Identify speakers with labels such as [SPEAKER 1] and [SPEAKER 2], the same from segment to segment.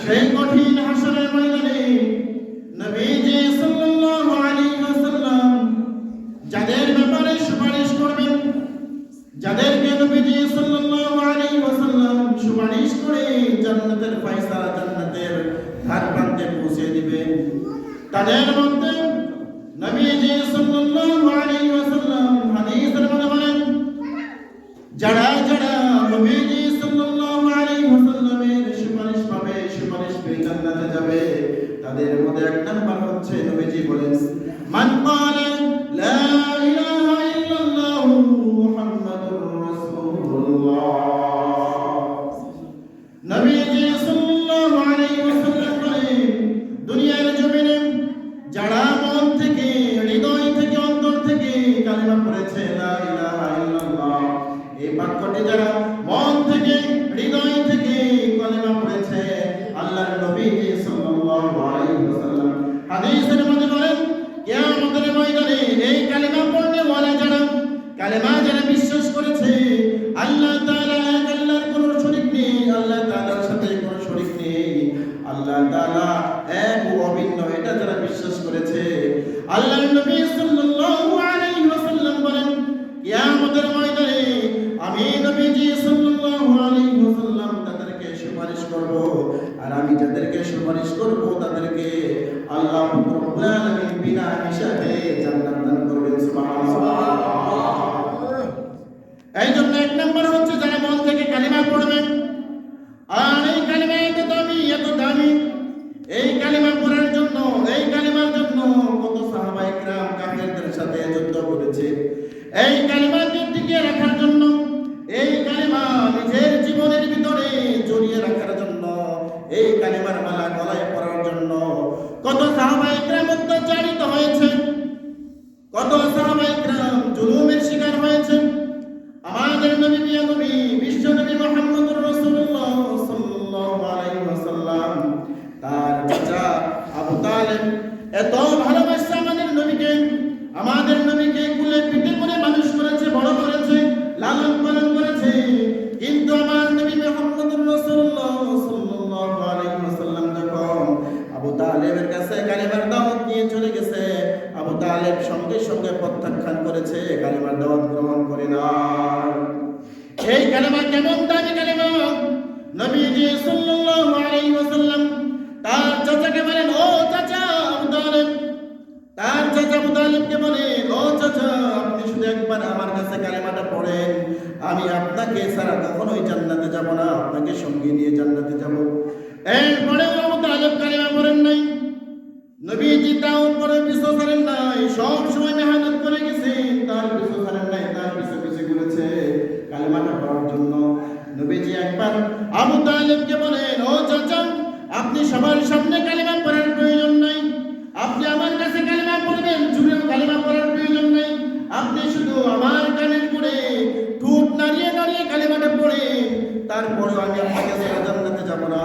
[SPEAKER 1] সেই কঠিন হাসরের ময়দানে নবীজি সাল্লাল্লাহু আলাইহি ওয়াসাল্লাম যাদের ব্যাপারে সুপারিশ করবেন, যাদেরকে নবীজি সাল্লাল্লাহু আলাইহি ওয়াসাল্লাম সুপারিশ করে জান্নাতের ফয়সালা, জান্নাতের ধার প্রান্তে পৌঁছে দিবেন, তাদের মধ্যে নবীজি সাল্লাল্লাহু আলাইহি ওয়াসাল্লাম হাদিসের মধ্যে বলেন, যারা যারা নবীজি সাল্লাল্লাহু আলাইহি ওয়াসাল্লামের সুপারিশ পাবে, সুপারিশ পেয়ে জান্নাতে যাবে, তাদের মধ্যে এক নাম্বার হচ্ছে নবীজি বলেন, মান ক্বালা লা ইলাহা ইল্লাল্লাহ মুহাম্মাদুর রাসূলুল্লাহ। নবীজি সাল্লাল্লাহু আলাইহি ওয়াসাল্লাম বলেন, দুনিয়ার জমিনে যারা মন থেকে, হৃদয় থেকে, অন্তর থেকে কালিমা পড়েছে লা ইলাহা ইল্লাল্লাহ, এই বাক্যটি যারা মন থেকে, হৃদয় থেকে কালিমা পড়েছে, আল্লাহর নবীজি সাল্লাল্লাহু আলাইহি ওয়াসাল্লাম হাদিসের মধ্যে বলেন, কিয়ামতের ময়দানে এই কালিমা পড়নে ওয়ালা যারা, কালিমা যারা বিশ্বাস করেছে আল্লাহ তাআলা এক, আল্লাহর কোনো শরীক নেই, আল্লাহ তাআলার সাথে কোনো শরীক নেই, আল্লাহ তাআলা এক ও অভিন্ন, এটা যারা বিশ্বাস করেছে, আল্লাহর নবী সাল্লাল্লাহু আলাইহি ওয়াসাল্লাম বলেন, কিয়ামতের ময়দানে আমি নবীজি সাল্লাল্লাহু আলাইহি ওয়াসাল্লাম তাদেরকে সুপারিশ করব, আর আমি যাদেরকে সুপারিশ করব তাদেরকে আল্লাহ রাব্বুল আলামিন বিনা হিসাবে জান্নাত দান করবেন। সুবহানাল্লাহ। এই জন্য এক নাম্বার হচ্ছে যারা মন থেকে কালিমা পড়বেন, আর এই কালিমা এত দামি, এত দামি, এই কালিমা পড়ার জন্য, এই কালিমার জন্য কত সাহাবায়ে কিরাম কাফেরদের সাথে যুদ্ধ করেছে, এই কালিমাকে টিকিয়ে রাখার জন্য, এই কালিমা নিজের জীবনের ভিতরে জড়িয়ে রাখার জন্য, এই কালিমার মালা গলায় পরার জন্য কত সাহাবায়ে কিরাম অত্যাচারিত হয়েছে, কত সাহাবায়ে কিরাম জুলুমের শিকার হয়েছে। আমাদের নবী নবী বিশ্ব নবী মুহাম্মদুর রাসূলুল্লাহ সাল্লাল্লাহু আলাইহি ওয়াসাল্লাম তার চাচা আবু তালেব এত ভালোবাসে আমাদের নবীকে কুলে পিঠে করে মানুষ করেছে, বড় করেছে, লালন পালন করেছে, কিন্তু আমার নবী মুহাম্মদুর রাসূলুল্লাহ সাল্লাল্লাহু আলাইহি ওয়াসাল্লাম যখন আবু তালেবের কাছে কালিমার দাওয়াত নিয়ে চলে গেছে, আবু তালেব সঙ্গে সঙ্গে প্রত্যাখ্যান করেছে, কালিমার দাওয়াত গ্রহণ করে না। এই কালিমা কেমন দামি কালিমা! নবীজি সাল্লাল্লাহু আলাইহি ওয়াসাল্লাম তার চাচাকে বলেন, ও চাচা আবু তালেব, তার চাচা আবু তালেবকে বলে, ও চাচা আপনি শুধু একবার আমার কাছে কালিমাটা পড়েন, আমি আপনাকে ছাড়া কখনোই জান্নাতে যাব না, আপনাকে সঙ্গে নিয়ে জান্নাতে যাব। এরপরে আবু তালেব কালিমা পড়েন নাই, নবীজি তাও পরে পিছু ছাড়েন নাই, সব সময় মেহনত করে গেছেন, তার পিছু ছাড়েন নাই, তার পিছু পিছু ঘুরেছে কালিমাটা পড়ার জন্য। নবীজি একবার আবু তালেবকে বলেন, ও চাচা আপনি সবার সামনে কালিমা পড়ার প্রয়োজন নাই, আপনি আমার কাছে কালিমা পড়বেন, জুড়েও কালিমা পড়ার প্রয়োজন নাই, আপনি শুধু আমার কানের করে ঠোঁট নাড়িয়ে নাড়িয়ে কালিমাটা পড়ে, তারপরে আমি আপনাকে ছাড়া জান্নাতে যাব না,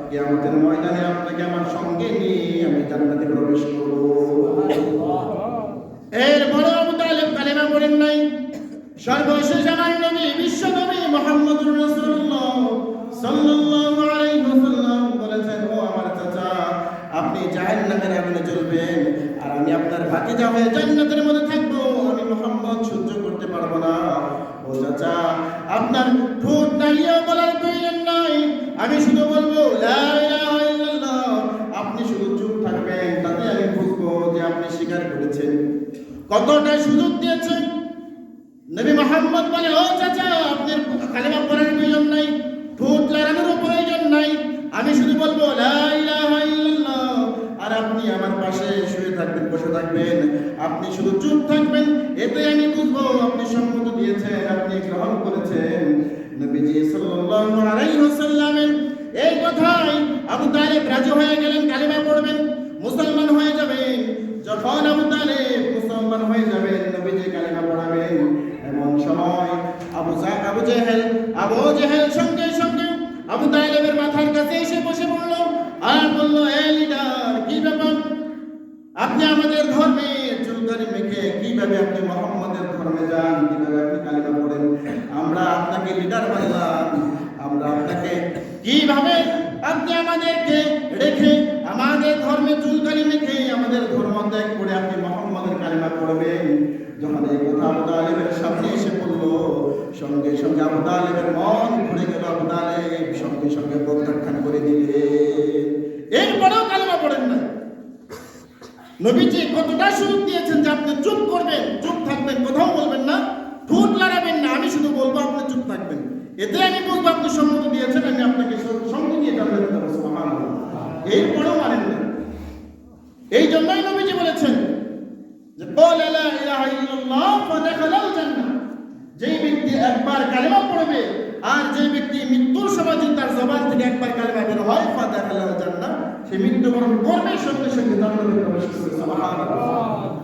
[SPEAKER 1] কিয়ামতের ময়দানে আপনাকে আমার সঙ্গে নিয়ে আমি জান্নাতে প্রবেশ করব। এরপরে আবু তালেব কালিমা পড়েন নাই। সর্বশেষ আমার নবী বিশ্ব নবী মুহাম্মদুর রাসূলুল্লাহ সাল্লাল্লাহু আলাইহি ওয়াসাল্লাম বলেছেন, ও আমার চাচা আপনি জাহান্নামের আগুনে জ্বলবেন, আর আমি আপনার ভাতিজা হয়ে জান্নাতের মধ্যে থাকবো, আমি মুহাম্মদ সহ্য করতে পারবো না। ও চাচা আপনার ঠোঁট নাড়িয়ে বলার প্রয়োজন নাই, আমি শুধু বলবো লা ইলাহা ইল্লাল্লাহ, আপনি শুধু চুপ থাকবেন, তাতে আমি বুঝবো যে আপনি স্বীকার করেছেন। কতটা সুযোগ দিয়েছেন নবী মুহাম্মদ বলে, ও চাচা আপনার কালিমা পড়ার প্রয়োজন নাই, ঠোঁট লড়ানোর প্রয়োজন নাই, আমি শুধু বলবো লা ইলাহা ইল্লাল্লাহ, আর আপনি আমার পাশে শুয়ে থাকবেন, বসে থাকবেন, আপনি শুধু চুপ থাকবেন, এতে আমি বুঝবো আপনি সম্মতি দিয়েছেন, আপনি গ্রহণ করেছেন। নবীজি সাল্লাল্লাহু আলাইহি ওয়াসাল্লামের এই কথাই আবু তালেব রাজি হয়ে গেলেন, কালিমা পড়বেন, মুসলমান হয়ে যাবেন। যখন আবু তালেব মুসলমান হয়ে যাবেন, নবীজি কালিমা পড়াবেন, এমন সময় আবু জেহেল সঙ্গে সঙ্গে আবু তালেবের মাথার কাছে এসে বসে পড়ল আর বলল, এ লিডার কি ব্যাপার, আপনি আমাদের ধর্মে চুলদারি মেখে কিভাবে আপনি মুহাম্মদের ধর্মে যান, কিভাবে আপনি কালিমা পড়েন, আমরা আপনাকে লিডার বানালাম, আমরা আপনাকে কিভাবে আপনি আমাদেরকে ত্যাগ করে আপনি মুহাম্মাদের কালিমা পড়বেন। যখন এই কথা আবু তালেবের সামনে এসে পড়ল, সঙ্গে সঙ্গে আবু তালেবের মন ঘুরে গেল। আবু তালেব সঙ্গে সঙ্গে প্রত্যাখ্যান করে দিলেন। এরপরেও কালিমা পড়েন না। নবীজি কতটা সুযোগ দিয়েছেন যে আপনি চুপ করবেন, চুপ থাকবেন, কোথাও বলবেন না, ঠোঁট লড়াবেন না, আমি শুধু বলবো আপনি চুপ থাকবেন। এতে আমি বলবো আপনি সম্মতি দিয়েছেন, আমি আপনাকে সঙ্গে নিয়ে জানতে পারবো। সুবহানাল্লাহ। এরপরেও মানেন না। এই জন্যই নবীজি বলেছেন যে ক্বালা লা ইলাহা ইল্লাল্লাহ ফাদাখালাল জান্নাহ। যেই ব্যক্তি একবার কালিমা পড়বে আর যেই ব্যক্তি মৃত্যুর সময় যদি তার জবান থেকে একবার কালিমা বের হয় ফাদাখালাল জান্নাহ, সে মৃত্যুবরণ করবে, সঙ্গে সঙ্গে জান্নাতে প্রবেশ করবে। সুবহানাল্লাহ।